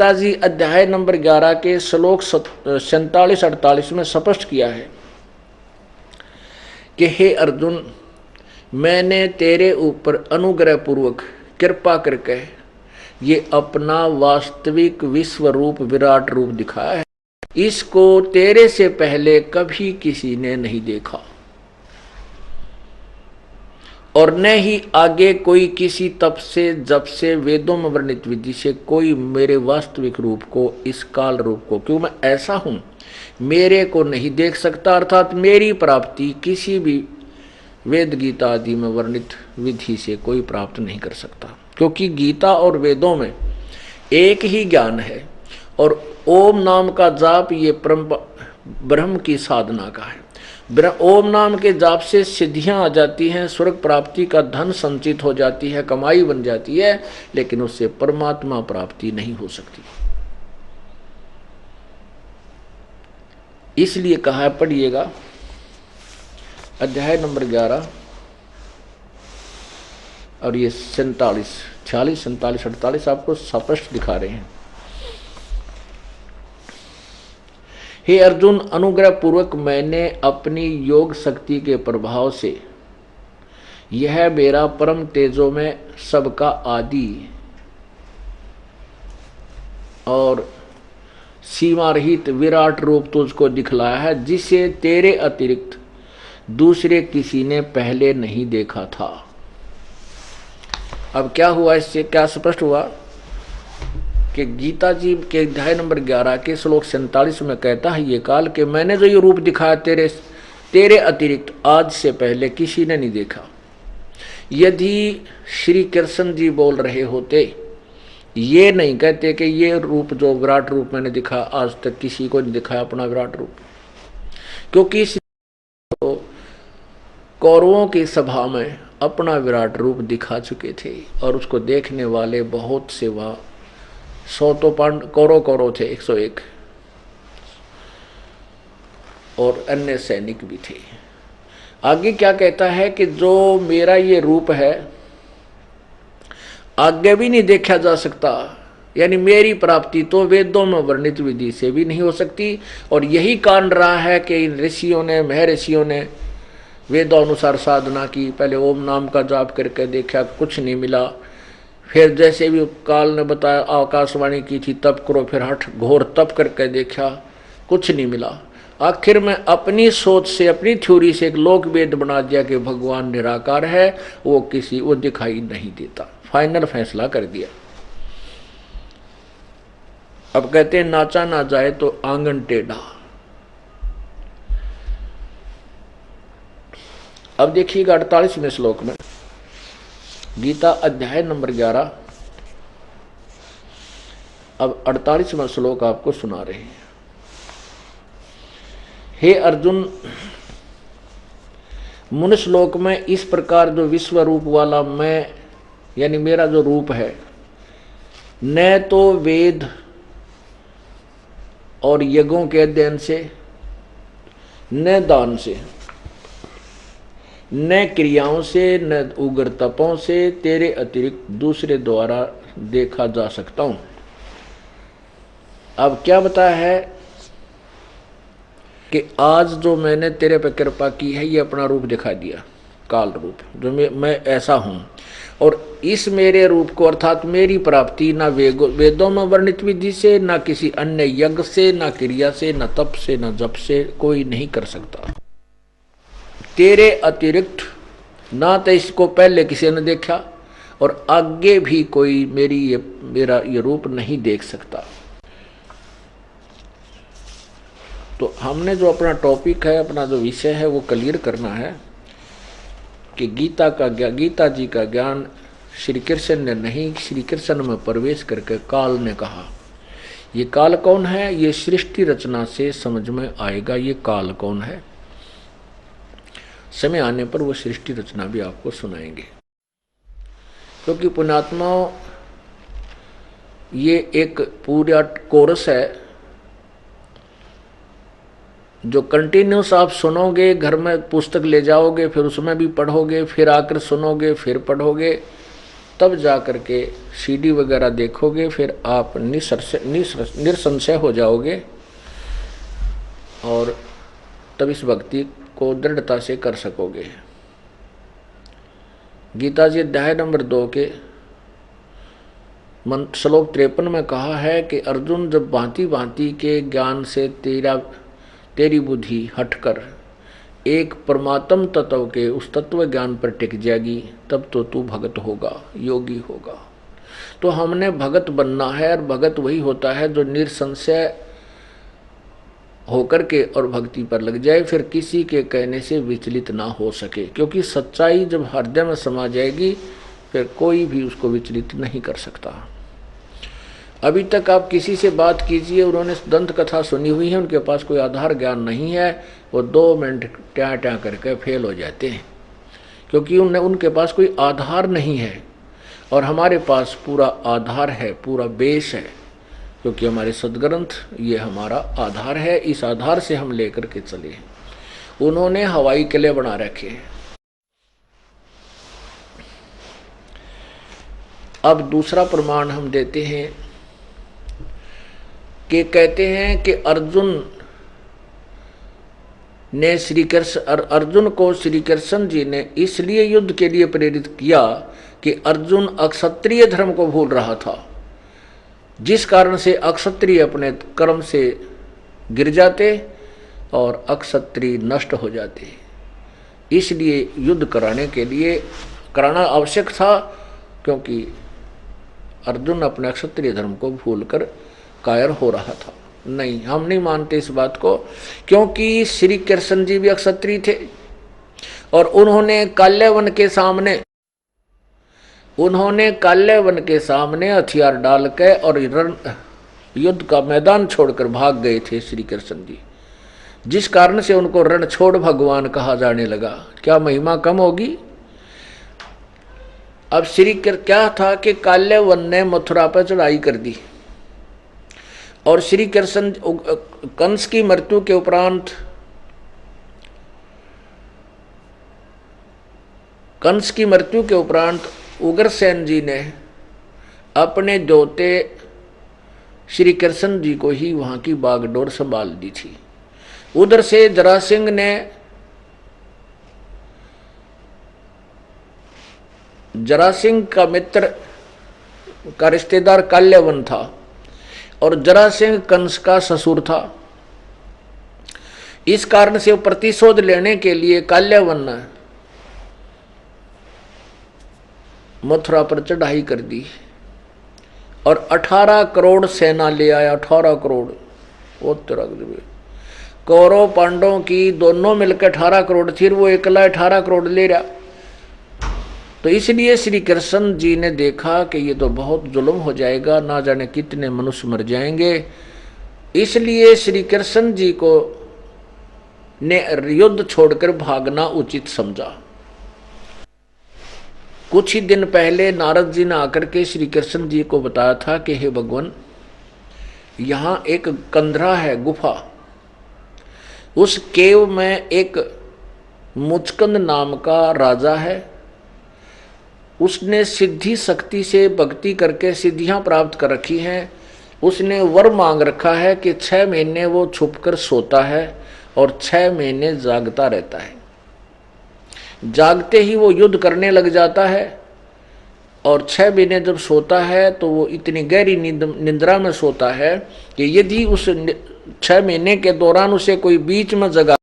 जी अध्याय नंबर 11 के श्लोक 47-48 में स्पष्ट किया है कि हे अर्जुन, मैंने तेरे ऊपर अनुग्रह पूर्वक कृपा करके ये अपना वास्तविक विश्व रूप विराट रूप दिखाया है। इसको तेरे से पहले कभी किसी ने नहीं देखा और न ही आगे कोई किसी तप से जब से वेदों में वर्णित विधि से कोई मेरे वास्तविक रूप को, इस काल रूप को, क्यों मैं ऐसा हूं, मेरे को नहीं देख सकता। अर्थात मेरी प्राप्ति किसी भी वेद गीता आदि में वर्णित विधि से कोई प्राप्त नहीं कर सकता, क्योंकि गीता और वेदों में एक ही ज्ञान है और ओम नाम का जाप ये परम ब्रह्म की साधना का है। ओम नाम के जाप से सिद्धियां आ जाती हैं, स्वर्ग प्राप्ति का धन संचित हो जाती है, कमाई बन जाती है, लेकिन उससे परमात्मा प्राप्ति नहीं हो सकती। इसलिए कहा है, पढ़िएगा अध्याय नंबर 11 और ये 47, 46, 47, 48 आपको स्पष्ट दिखा रहे हैं। हे अर्जुन, अनुग्रह पूर्वक मैंने अपनी योग शक्ति के प्रभाव से यह मेरा परम तेजो में सबका आदि और सीमा रहित विराट रूप तुझको दिखलाया है, जिसे तेरे अतिरिक्त दूसरे किसी ने पहले नहीं देखा था। अब क्या हुआ, इससे क्या स्पष्ट हुआ कि गीता जी के अध्याय नंबर 11 के श्लोक 47 में कहता है ये काल कि मैंने जो ये रूप दिखाया तेरे अतिरिक्त आज से पहले किसी ने नहीं देखा। यदि श्री कृष्ण जी बोल रहे होते, ये नहीं कहते कि ये रूप जो विराट रूप मैंने दिखा आज तक किसी को नहीं दिखाया अपना विराट रूप, क्योंकि कौरवों की सभा में अपना विराट रूप दिखा चुके थे और उसको देखने वाले बहुत से वहां 100 तो कौरव थे, 101 और अन्य सैनिक भी थे। आगे क्या कहता है कि जो मेरा ये रूप है आगे भी नहीं देखा जा सकता, यानी मेरी प्राप्ति तो वेदों में वर्णित विधि से भी नहीं हो सकती। और यही कारण रहा है कि इन ऋषियों ने, महर्षियों ने वेदानुसार साधना की। पहले ओम नाम का जाप करके देखा, कुछ नहीं मिला। फिर जैसे भी काल ने बताया, आकाशवाणी की थी तप करो, फिर हठ घोर तप करके देखा, कुछ नहीं मिला। आखिर में अपनी सोच से, अपनी थ्योरी से एक लोक वेद बना दिया कि भगवान निराकार है, वो दिखाई नहीं देता। फाइनल फैसला कर दिया। अब कहते हैं नाचा ना जाए तो आंगन टेढ़ा। अब देखिएगा 48वें श्लोक में, गीता अध्याय नंबर 11, अब 48वां श्लोक आपको सुना रहे हैं। हे अर्जुन, मनुष्य लोक में इस प्रकार जो विश्व रूप वाला मैं, यानी मेरा जो रूप है, न तो वेद और यज्ञों के अध्ययन से, न दान से, न क्रियाओं से, न उग्र तपों से तेरे अतिरिक्त दूसरे द्वारा देखा जा सकता हूं। अब क्या बताया है कि आज जो मैंने तेरे पर कृपा की है, ये अपना रूप दिखा दिया, काल रूप, जो मैं ऐसा हूं। और इस मेरे रूप को, अर्थात मेरी प्राप्ति ना वेदों में वर्णित विधि से, ना किसी अन्य यज्ञ से, ना क्रिया से, ना तप से, ना जप से कोई नहीं कर सकता। तेरे अतिरिक्त ना तो इसको पहले किसी ने देखा और आगे भी कोई मेरा ये रूप नहीं देख सकता। तो हमने जो अपना टॉपिक है, अपना जो विषय है, वो क्लियर करना है कि गीता जी का ज्ञान श्री कृष्ण ने नहीं, श्री कृष्ण में प्रवेश करके काल ने कहा। ये काल कौन है, ये सृष्टि रचना से समझ में आएगा ये काल कौन है। समय आने पर वो सृष्टि रचना भी आपको सुनाएंगे, क्योंकि पुण्यात्माओं ये एक पूरा कोर्स है जो कंटिन्यूस आप सुनोगे, घर में पुस्तक ले जाओगे, फिर उसमें भी पढ़ोगे, फिर आकर सुनोगे, फिर पढ़ोगे, तब जा कर के सीडी वगैरह देखोगे, फिर आप निसंशय हो जाओगे और तब इस भक्ति को दृढ़ता से कर सकोगे। गीता जी अध्याय नंबर 2 के श्लोक 53 में कहा है कि अर्जुन, जब भांति भांति के ज्ञान से तेरी बुद्धि हटकर एक परमात्म तत्व के उस तत्व ज्ञान पर टिक जाएगी, तब तो तू भगत होगा, योगी होगा। तो हमने भगत बनना है, और भगत वही होता है जो निसंशय होकर के और भक्ति पर लग जाए, फिर किसी के कहने से विचलित ना हो सके, क्योंकि सच्चाई जब हृदय में समा जाएगी फिर कोई भी उसको विचलित नहीं कर सकता। अभी तक आप किसी से बात कीजिए, उन्होंने दंत कथा सुनी हुई है, उनके पास कोई आधार ज्ञान नहीं है, वो 2 मिनट ट्या ट्या करके फेल हो जाते हैं, क्योंकि उनके पास कोई आधार नहीं है। और हमारे पास पूरा आधार है, पूरा बेस है, क्योंकि हमारे सदग्रंथ ये हमारा आधार है। इस आधार से हम लेकर के चले। उन्होंने हवाई किले बना रखे हैं। अब दूसरा प्रमाण हम देते हैं कि कहते हैं कि अर्जुन को श्री कृष्ण जी ने इसलिए युद्ध के लिए प्रेरित किया कि अर्जुन अक्षत्रिय धर्म को भूल रहा था, जिस कारण से अक्षत्रिय अपने कर्म से गिर जाते और अक्षत्रिय नष्ट हो जाते। इसलिए युद्ध कराना आवश्यक था, क्योंकि अर्जुन अपने क्षत्रिय धर्म को भूलकर कायर हो रहा था। नहीं, हम नहीं मानते इस बात को, क्योंकि श्री कृष्ण जी भी क्षत्रिय थे और उन्होंने काल्यवन के सामने हथियार डाल के और युद्ध का मैदान छोड़कर भाग गए थे श्री कृष्ण जी, जिस कारण से उनको रणछोड़ भगवान कहा जाने लगा। क्या महिमा कम होगी? अब क्या था कि काल्यवन ने मथुरा पर चढ़ाई कर दी और श्री कृष्ण कंस की मृत्यु के उपरांत उग्रसेन जी ने अपने दोते श्री कृष्ण जी को ही वहां की बागडोर संभाल दी थी। उधर से जरासिंह का मित्र का रिश्तेदार काल्यवन था और जरासिंह कंस का ससुर था। इस कारण से प्रतिशोध लेने के लिए काल्यवन ने मथुरा पर चढ़ाई कर दी और 18 करोड़ सेना ले आया। 18 करोड़ कौरव पांडवों की दोनों मिलकर 18 करोड़ थी, वो अकेला 18 करोड़ ले रहा। तो इसलिए श्री कृष्ण जी ने देखा कि ये तो बहुत जुल्म हो जाएगा, ना जाने कितने मनुष्य मर जाएंगे। इसलिए श्री कृष्ण जी को ने युद्ध छोड़कर भागना उचित समझा। कुछ ही दिन पहले नारद जी ने आकर के श्री कृष्ण जी को बताया था कि हे भगवान, यहाँ एक कंदरा है, गुफा। उस केव में एक मुचकंद नाम का राजा है। उसने सिद्धि शक्ति से भक्ति करके सिद्धियां प्राप्त कर रखी हैं। उसने वर मांग रखा है कि 6 महीने वो छुपकर सोता है और 6 महीने जागता रहता है। जागते ही वो युद्ध करने लग जाता है और 6 महीने जब सोता है तो वो इतनी गहरी निद्रा में सोता है कि यदि उस 6 महीने के दौरान उसे कोई बीच में जगा